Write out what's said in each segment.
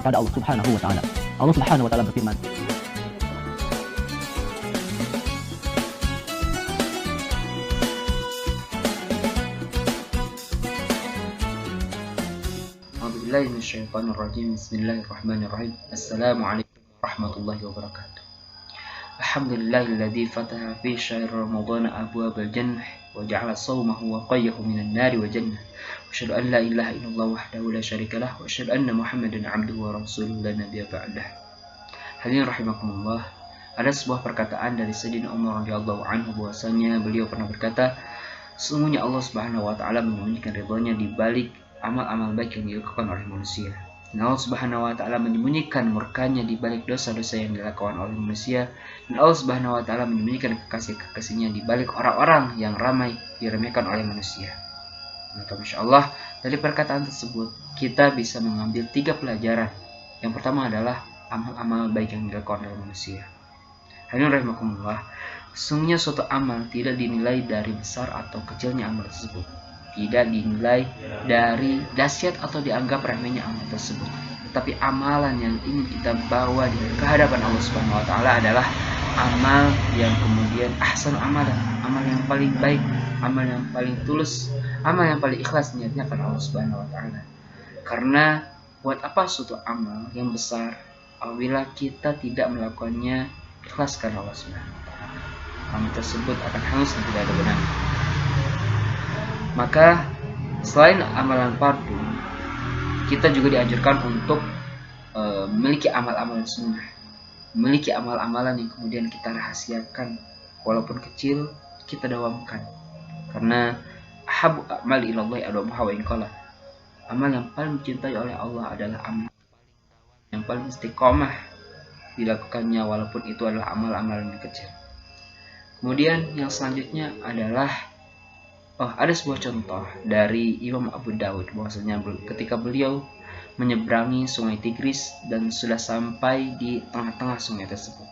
kepada Allah Subhanahu wa taala. Allah Subhanahu wa taala berfirman, Bismillahirrahmanirrahim. Assalamualaikum warahmatullahi wabarakatuh. Alhamdulillahilladzi fataha fi syahr Ramadan abwabal jannah wa ja'ala shawmahu wa qayyahu minan nari wa jannah. Wa asyhadu an la ilaha illallah wahdahu la syarika lah wa asyhadu anna Muhammadan 'abduhu wa rasuluhu la nabiyya ba'dah. Hadirin rahimakumullah. Ada sebuah perkataan dari Sayyidina Umar radhiyallahu anhu bahwasanya beliau pernah berkata, sesungguhnya Allah Subhanahu wa taala menyembunyikan ridhonya di balik amal-amal baik yang dilakukan oleh manusia. Dan Allah Subhanahu wa taala menyembunyikan murkanya di balik dosa-dosa yang dilakukan oleh manusia. Dan Allah Subhanahu wa taala menyembunyikan kekasih-kekasihnya di balik orang-orang yang ramai diremehkan oleh manusia. Maka insyaallah dari perkataan tersebut kita bisa mengambil 3 pelajaran. Yang pertama adalah amal-amal baik yang dilakukan oleh manusia. Hadirin rahimakumullah, sesungguhnya suatu amal tidak dinilai dari besar atau kecilnya amal tersebut. Tidak dinilai dari dahsyat atau dianggap remehnya amal tersebut. Tetapi amalan yang ingin kita bawa di kehadapan Allah Subhanahu wa taala adalah amal yang kemudian ahsan amalan, amal yang paling baik, amal yang paling tulus, amal yang paling ikhlas niatnya karena Allah Subhanahu wa taala. Karena buat apa suatu amal yang besar apabila kita tidak melakukannya ikhlas karena Allah Subhanahu wa taala? Amal tersebut akan hangus dan tidak ada benarnya. Maka selain amalan fardu, kita juga dianjurkan untuk memiliki amal-amalan sunnah, memiliki amal-amalan yang kemudian kita rahasiakan, walaupun kecil kita dawamkan. Karena ahabbu a'mali ilallahi adwamuha wa in qalla. Amal yang paling dicintai oleh Allah adalah amal yang paling istiqomah dilakukannya, walaupun itu adalah amal-amalan yang kecil. Kemudian yang selanjutnya adalah ada sebuah contoh dari Imam Abu Dawud bahwasanya ketika beliau menyeberangi sungai Tigris dan sudah sampai di tengah-tengah sungai tersebut,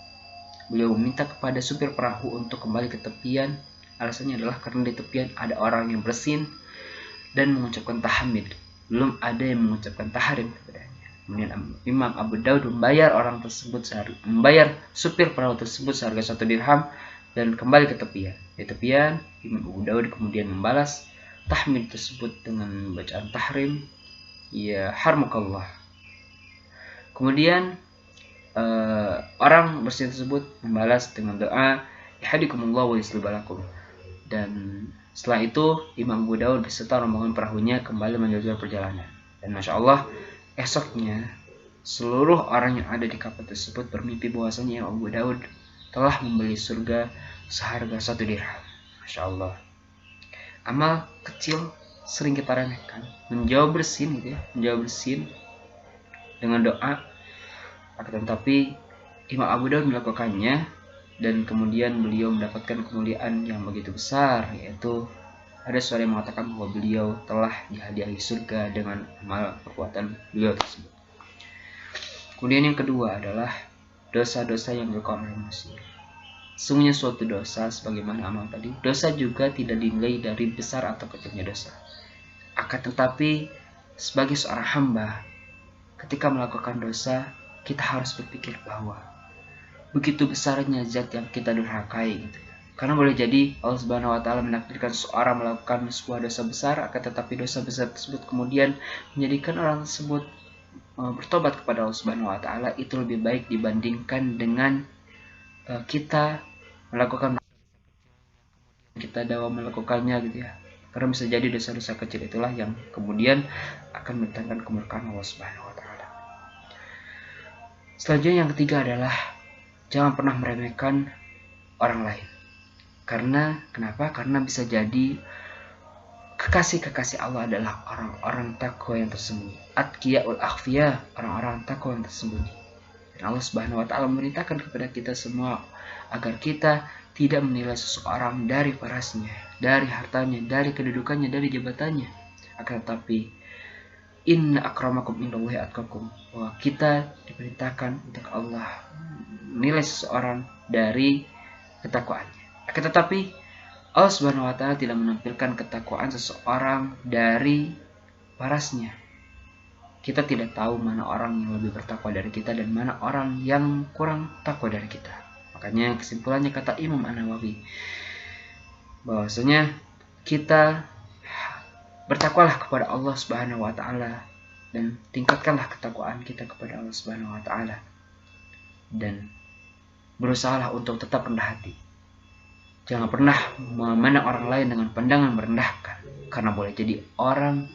beliau meminta kepada supir perahu untuk kembali ke tepian. Alasannya adalah karena di tepian ada orang yang bersin dan mengucapkan tahmid, belum ada yang mengucapkan tahrim kepadanya. Kemudian Imam Abu Dawud membayar supir perahu tersebut seharga 1 dirham dan kembali ke tepian. Di tepian, Imam Abu Dawud kemudian membalas tahmid tersebut dengan bacaan tahrim, ya harmukallah. Kemudian orang bersin tersebut membalas dengan doa yahdikumullah wa yuslih balakum. Dan setelah itu Imam Abu Dawud beserta rombongan perahunya kembali melanjutkan perjalanan. Dan masya Allah, esoknya seluruh orang yang ada di kapal tersebut bermimpi bahwasanya Imam Abu Dawud telah membeli surga seharga 1 dirham. Masya Allah. Amal kecil sering kita remehkan, menjauh bersin gitu ya, menjauh bersin dengan doa. Akan tetapi Imam Abu Dawud melakukannya dan kemudian beliau mendapatkan kemuliaan yang begitu besar, yaitu ada suara yang mengatakan bahwa beliau telah dihadiahi surga dengan amal perbuatan beliau tersebut. Kemudian yang kedua adalah dosa-dosa yang dilakukan oleh manusia. Sesungguhnya suatu dosa sebagaimana amal tadi, dosa juga tidak dinilai dari besar atau kecilnya dosa. Akan tetapi sebagai seorang hamba, ketika melakukan dosa, kita harus berpikir bahwa begitu besarnya zat yang kita durhakai gitu ya. Karena boleh jadi Allah Subhanahu wa taala menakdirkan seorang melakukan sebuah dosa besar, akan tetapi dosa besar tersebut kemudian menjadikan orang tersebut bertobat kepada Allah Subhanahu wa taala, itu lebih baik dibandingkan dengan kita melakukan melakukannya gitu ya. Karena bisa jadi dosa-dosa kecil itulah yang kemudian akan mendatangkan kemurkaan Allah Subhanahu wa taala. Selanjutnya yang ketiga adalah jangan pernah meremehkan orang lain. Kenapa? Karena bisa jadi kekasih-kekasih Allah adalah orang-orang takwa yang tersembunyi. Atqiyaul akhfiya, orang-orang takwa yang tersembunyi. Dan Allah Subhanahu wa taala memerintahkan kepada kita semua agar kita tidak menilai seseorang dari parasnya, dari hartanya, dari kedudukannya, dari jabatannya. Akan tetapi inna akramakum indallahi atqakum, bahwa kita diperintahkan untuk Allah menilai seseorang dari ketakwaannya. Akan tetapi Allah Subhanahu wa taala tidak menampilkan ketakwaan seseorang dari parasnya. kita tidak tahu mana orang yang lebih bertakwa dari kita dan mana orang yang kurang takwa dari kita. Makanya kesimpulannya kata Imam An-Nawawi bahwasanya kita bertakwalah kepada Allah Subhanahu wa taala dan tingkatkanlah ketakwaan kita kepada Allah Subhanahu wa taala dan berusahalah untuk tetap rendah hati. Jangan pernah memandang orang lain dengan pandangan merendahkan, karena boleh jadi orang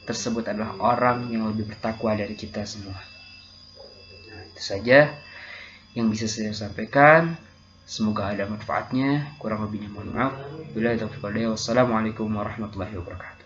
tersebut adalah orang yang lebih bertakwa dari kita semua. Nah, itu saja yang bisa saya sampaikan. Semoga ada manfaatnya. Kurang lebihnya mohon maaf. Wassalamualaikum warahmatullahi wabarakatuh.